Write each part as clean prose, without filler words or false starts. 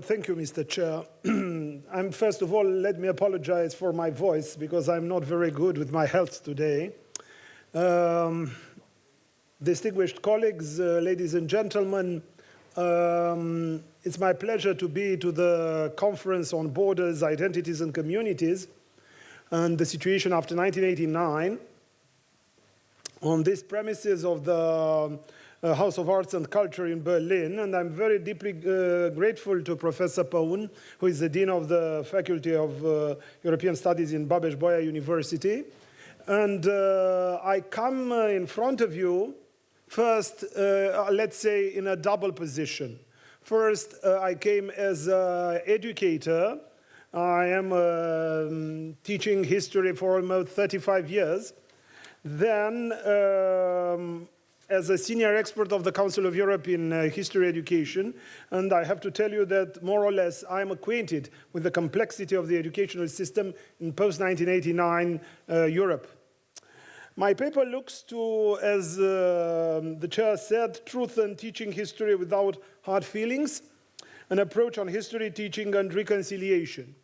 Thank you, Mr. Chair. First of all, let me apologize for my voice because I'm not very good with my health today. Distinguished colleagues, ladies and gentlemen, it's my pleasure to be to the Conference on Borders, Identities and Communities and the Situation After 1989 on these premises of the House of Arts and Culture in Berlin, and I'm very deeply grateful to Professor Paun, who is the Dean of the Faculty of European Studies in Babeș-Bolyai University. And I come in front of you first, let's say, in a double position. First, I came as an educator. I am teaching history for almost 35 years. Then, as a senior expert of the Council of Europe in history education, and I have to tell you that more or less I'm acquainted with the complexity of the educational system in post-1989 Europe. My paper looks to, as the chair said, truth and teaching history without hard feelings, an approach on history, teaching and reconciliation.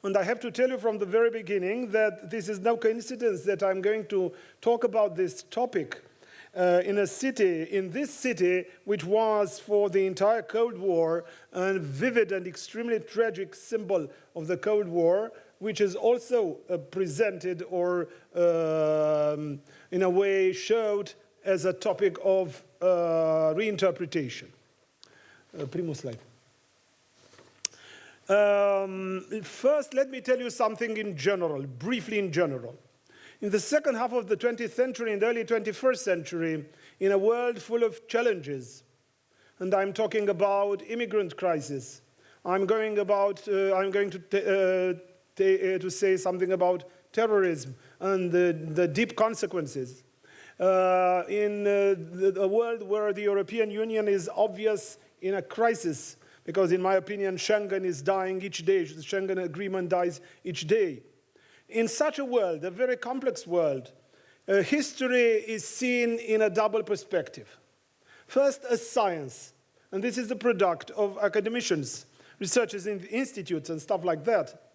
And I have to tell you from the very beginning that this is no coincidence that I'm going to talk about this topic in this city, which was for the entire Cold War a vivid and extremely tragic symbol of the Cold War, which is also presented or in a way showed as a topic of reinterpretation. Primul slide. First, let me tell you something in general, briefly in general. In the second half of the 20th century and the early 21st century, in a world full of challenges, and I'm talking about immigrant crisis, I'm going to say something about terrorism and the deep consequences. In a world where the European Union is obvious in a crisis, because in my opinion, Schengen is dying each day, the Schengen Agreement dies each day. In such a world, a very complex world, history is seen in a double perspective. First, as science, and this is the product of academicians, researchers in institutes and stuff like that.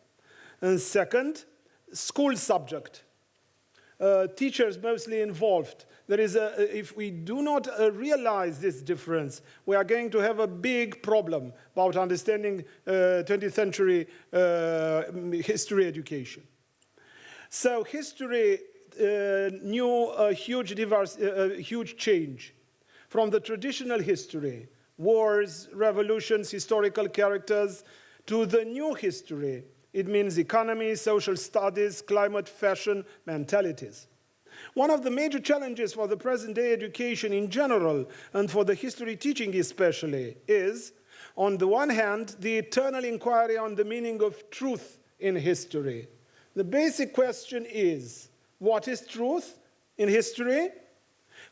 And second, school subject, teachers mostly involved. There is if we do not realize this difference, we are going to have a big problem about understanding 20th century history education. So history knew a huge change from the traditional history, wars, revolutions, historical characters, to the new history. It means economy, social studies, climate, fashion, mentalities. One of the major challenges for the present-day education in general, and for the history teaching especially, is, on the one hand, the eternal inquiry on the meaning of truth in history. The basic question is, what is truth in history?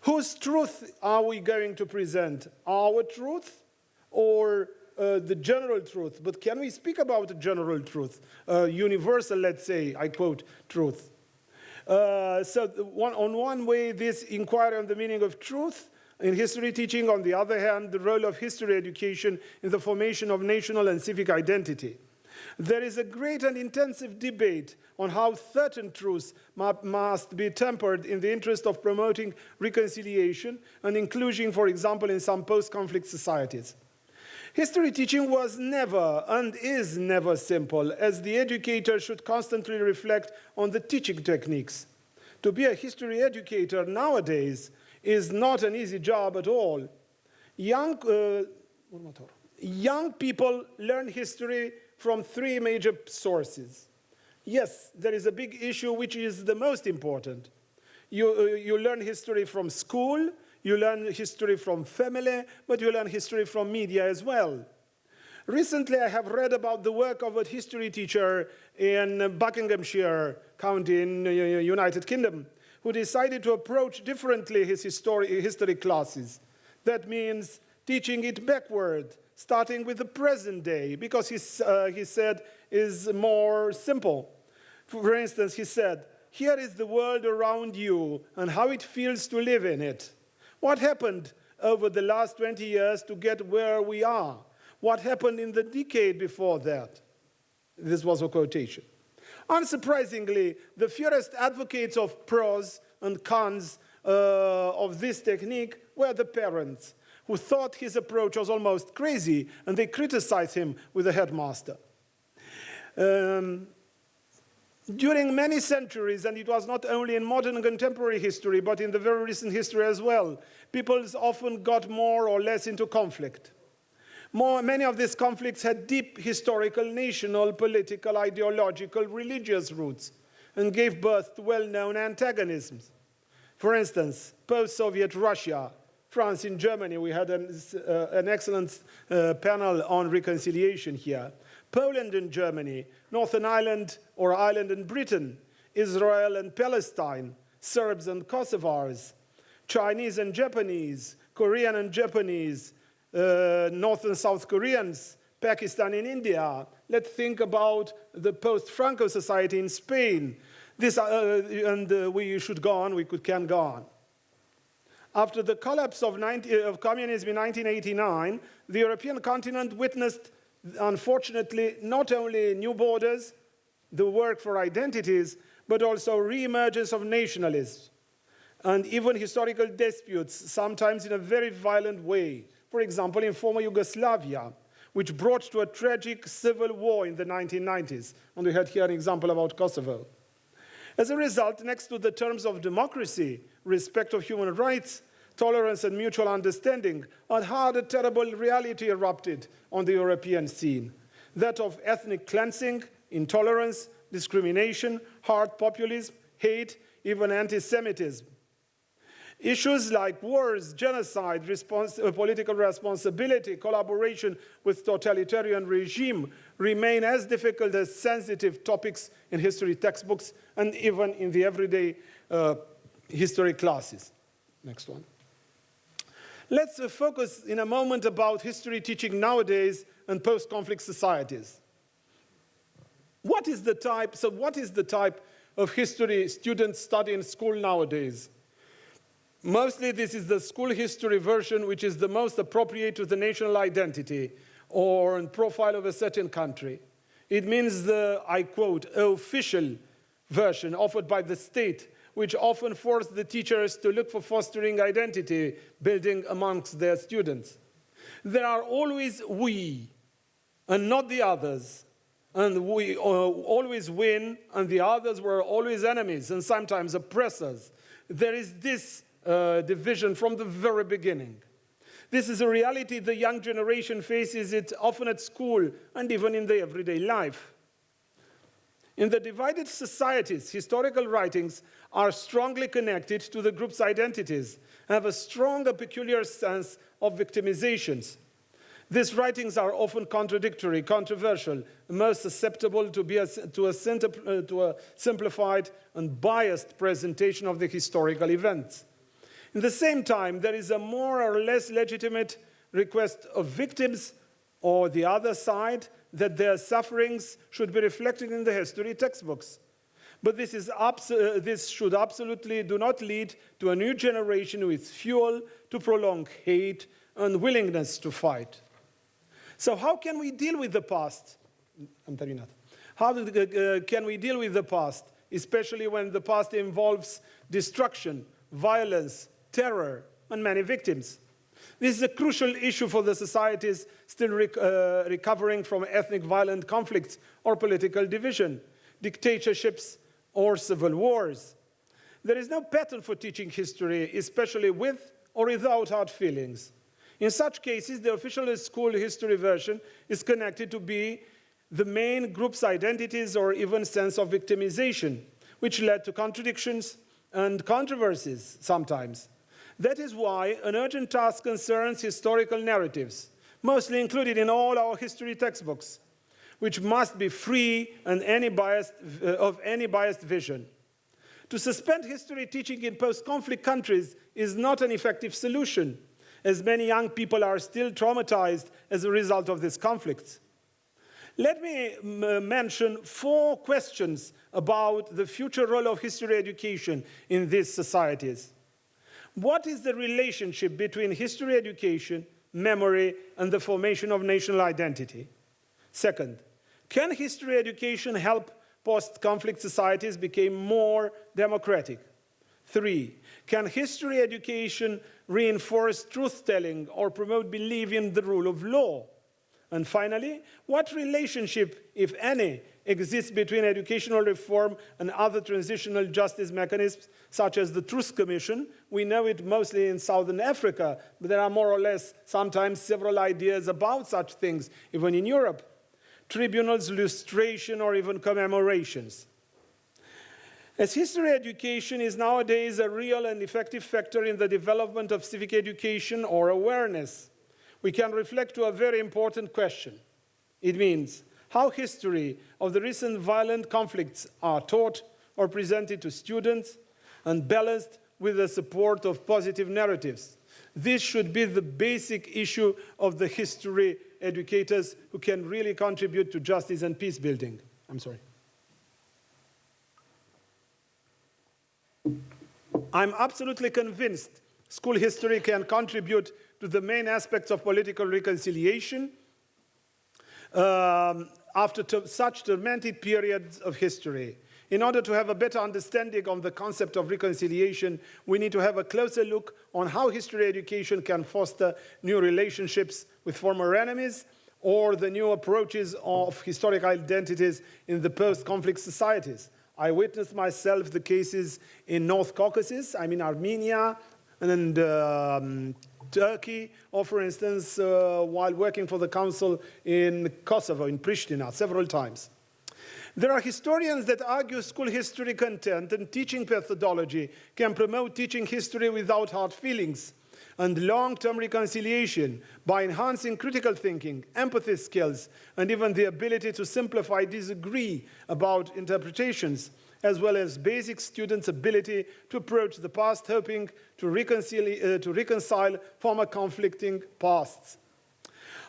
Whose truth are we going to present? Our truth or the general truth? But can we speak about the general truth? Universal, let's say, I quote, truth. On one way, this inquiry on the meaning of truth in history teaching, on the other hand, the role of history education in the formation of national and civic identity. There is a great and intensive debate on how certain truths must be tempered in the interest of promoting reconciliation and inclusion, for example, in some post-conflict societies. History teaching was never and is never simple, as the educator should constantly reflect on the teaching techniques. To be a history educator nowadays is not an easy job at all. Young people learn history from three major sources. Yes, there is a big issue which is the most important. You learn history from school, you learn history from family, but you learn history from media as well. Recently, I have read about the work of a history teacher in Buckinghamshire County in the United Kingdom, who decided to approach differently his history classes. That means teaching it backward, starting with the present day, because he said is more simple. For instance, he said, here is the world around you and how it feels to live in it. What happened over the last 20 years to get where we are? what happened in the decade before that. This was a quotation. Unsurprisingly, the fiercest advocates of pros and cons of this technique were the parents, who thought his approach was almost crazy, and they criticized him with the headmaster. During many centuries, and it was not only in modern and contemporary history, but in the very recent history as well, peoples often got more or less into conflict. Many of these conflicts had deep historical, national, political, ideological, religious roots, and gave birth to well-known antagonisms. For instance, post-Soviet Russia, France and Germany, we had an excellent panel on reconciliation here. Poland and Germany, Northern Ireland or Ireland and Britain, Israel and Palestine, Serbs and Kosovars, Chinese and Japanese, Korean and Japanese, North and South Koreans, Pakistan and India. Let's think about the post-Franco society in Spain. We should go on, we can go on. After the collapse of communism in 1989, the European continent witnessed, unfortunately, not only new borders, the work for identities, but also re-emergence of nationalism, and even historical disputes, sometimes in a very violent way. For example, in former Yugoslavia, which brought to a tragic civil war in the 1990s. And we had here an example about Kosovo. As a result, next to the terms of democracy, respect of human rights, tolerance and mutual understanding, a hard and terrible reality erupted on the European scene. That of ethnic cleansing, intolerance, discrimination, hard populism, hate, even anti-Semitism. Issues like wars, genocide, political responsibility, collaboration with totalitarian regime remain as difficult as sensitive topics in history textbooks and even in the everyday history classes. Next one. Let's focus in a moment about history teaching nowadays and post-conflict societies. What is the type of history students study in school nowadays? Mostly this is the school history version, which is the most appropriate to the national identity or profile of a certain country. It means the, I quote, official version offered by the state, which often forced the teachers to look for fostering identity building amongst their students. There are always we and not the others, and we always win, and the others were always enemies and sometimes oppressors. There is this division from the very beginning. This is a reality the young generation faces it often at school and even in their everyday life. In the divided societies, historical writings are strongly connected to the group's identities and have a strong and peculiar sense of victimizations. These writings are often contradictory, controversial, most susceptible to a simplified and biased presentation of the historical events. At the same time, there is a more or less legitimate request of victims or the other side that their sufferings should be reflected in the history textbooks. But this should absolutely do not lead to a new generation with fuel to prolong hate and willingness to fight. So how can we deal with the past? How can we deal with the past, especially when the past involves destruction, violence, terror, and many victims? This is a crucial issue for the societies still recovering from ethnic violent conflicts or political division, dictatorships, or civil wars. There is no pattern for teaching history, especially with or without hard feelings. In such cases, the official school history version is connected to be the main group's identities or even sense of victimization, which led to contradictions and controversies sometimes. That is why an urgent task concerns historical narratives, mostly included in all our history textbooks, which must be free and of any biased vision. To suspend history teaching in post-conflict countries is not an effective solution, as many young people are still traumatized as a result of these conflicts. Let me mention 4 questions about the future role of history education in these societies. What is the relationship between history education, memory, and the formation of national identity? Second, can history education help post-conflict societies become more democratic? 3, can history education reinforce truth-telling or promote belief in the rule of law? And finally, what relationship, if any, exists between educational reform and other transitional justice mechanisms, such as the Truth Commission? We know it mostly in Southern Africa, but there are more or less sometimes several ideas about such things, even in Europe. Tribunals, lustration, or even commemorations. As history education is nowadays a real and effective factor in the development of civic education or awareness, we can reflect to a very important question. It means how history of the recent violent conflicts are taught or presented to students and balanced with the support of positive narratives. This should be the basic issue of the history educators who can really contribute to justice and peace building. I'm sorry. I'm absolutely convinced school history can contribute to the main aspects of political reconciliation after such tormented periods of history. In order to have a better understanding of the concept of reconciliation, we need to have a closer look on how history education can foster new relationships with former enemies or the new approaches of historic identities in the post-conflict societies. I witnessed myself the cases in North Caucasus, I mean Armenia, and Turkey, or for instance, while working for the council in Kosovo, in Pristina, several times. There are historians that argue school history content and teaching methodology can promote teaching history without hard feelings and long-term reconciliation by enhancing critical thinking, empathy skills, and even the ability to simplify, disagree about interpretations, as well as basic students' ability to approach the past, hoping to reconcile former conflicting pasts.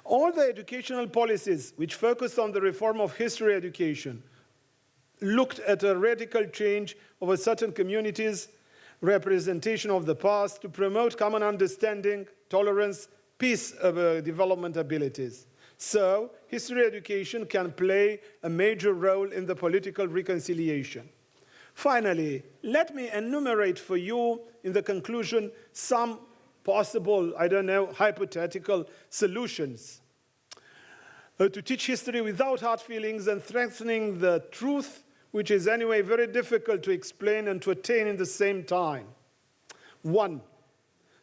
All the educational policies which focused on the reform of history education looked at a radical change of a certain community's representation of the past to promote common understanding, tolerance, peace development abilities. So, history education can play a major role in the political reconciliation. Finally, let me enumerate for you, in the conclusion, some possible, hypothetical solutions to teach history without hard feelings and strengthening the truth, which is anyway very difficult to explain and to attain in the same time. 1.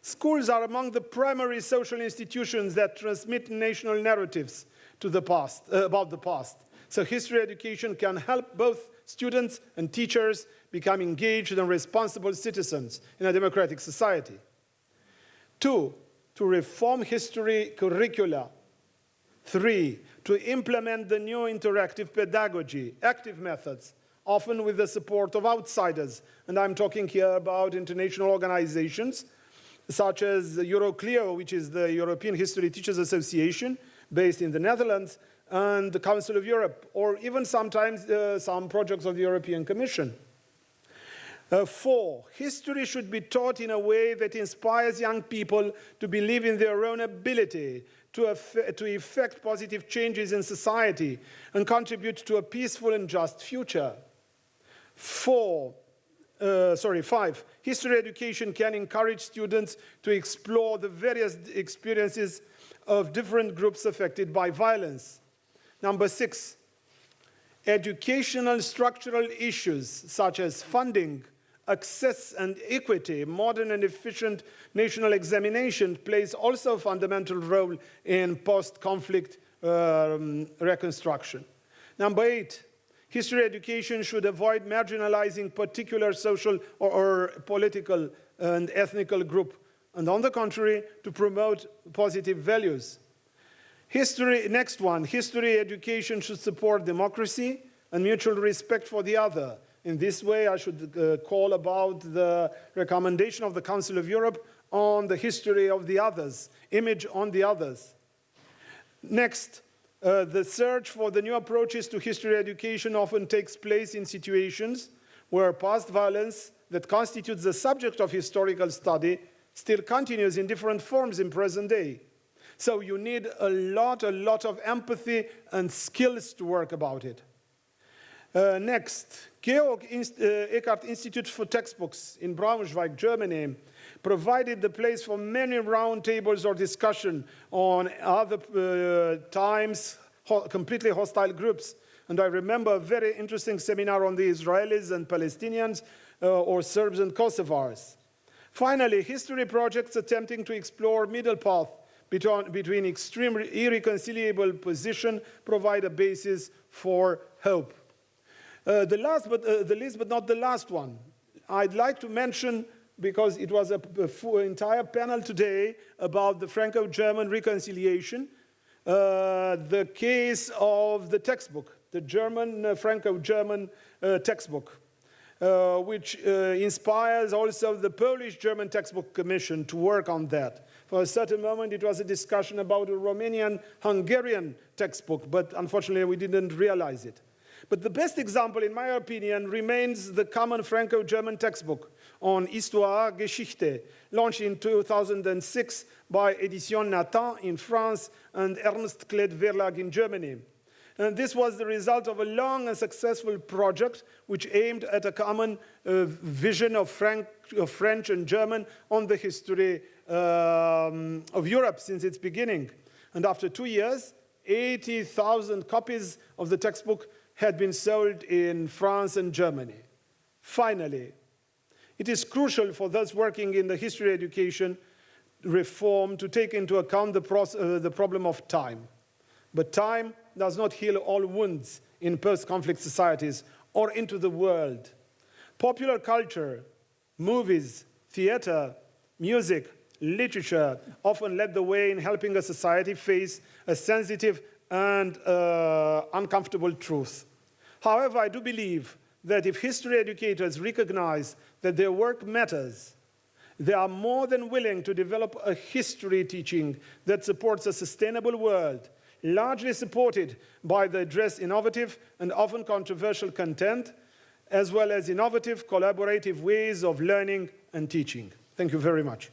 Schools are among the primary social institutions that transmit national narratives to the past, about the past. So history education can help both students and teachers become engaged and responsible citizens in a democratic society. 2. To reform history curricula. 3. To implement the new interactive pedagogy, active methods, often with the support of outsiders. And I'm talking here about international organizations, such as Euroclio, which is the European History Teachers Association, based in the Netherlands, and the Council of Europe, or even sometimes some projects of the European Commission. 4, history should be taught in a way that inspires young people to believe in their own ability to effect positive changes in society and contribute to a peaceful and just future. 5, history education can encourage students to explore the various experiences of different groups affected by violence. 6, educational structural issues such as funding, access and equity, modern and efficient national examination plays also a fundamental role in post-conflict reconstruction. 8, history education should avoid marginalizing particular social or political and ethnical group, and on the contrary, to promote positive values. Next one, history education should support democracy and mutual respect for the other. In this way, I should call about the recommendation of the Council of Europe on the history of the others, image on the others. Next, the search for the new approaches to history education often takes place in situations where past violence that constitutes the subject of historical study still continues in different forms in present day. So you need a lot of empathy and skills to work about it. Next, Georg Eckart Institute for Textbooks in Braunschweig, Germany, provided the place for many roundtables or discussion on other times, completely hostile groups. And I remember a very interesting seminar on the Israelis and Palestinians, or Serbs and Kosovars. Finally, history projects attempting to explore middle path between extreme irreconcilable position provide a basis for hope. The least but not the last one, I'd like to mention, because it was an entire panel today about the Franco-German reconciliation, the case of the textbook, the German, Franco-German textbook, which inspires also the Polish-German Textbook Commission to work on that. For a certain moment, it was a discussion about a Romanian-Hungarian textbook, but unfortunately, we didn't realize it. But the best example, in my opinion, remains the common Franco-German textbook on Histoire, Geschichte, launched in 2006 by Édition Nathan in France and Ernst Klett Verlag in Germany. And this was the result of a long and successful project which aimed at a common vision of French and German on the history of Europe since its beginning. And after 2 years, 80,000 copies of the textbook had been sold in France and Germany. Finally, it is crucial for those working in the history education reform to take into account the problem of time. But time does not heal all wounds in post-conflict societies or into the world. Popular culture, movies, theater, music, literature often led the way in helping a society face a sensitive and uncomfortable truth. However, I do believe that if history educators recognize that their work matters, they are more than willing to develop a history teaching that supports a sustainable world, largely supported by the address innovative and often controversial content, as well as innovative, collaborative ways of learning and teaching. Thank you very much.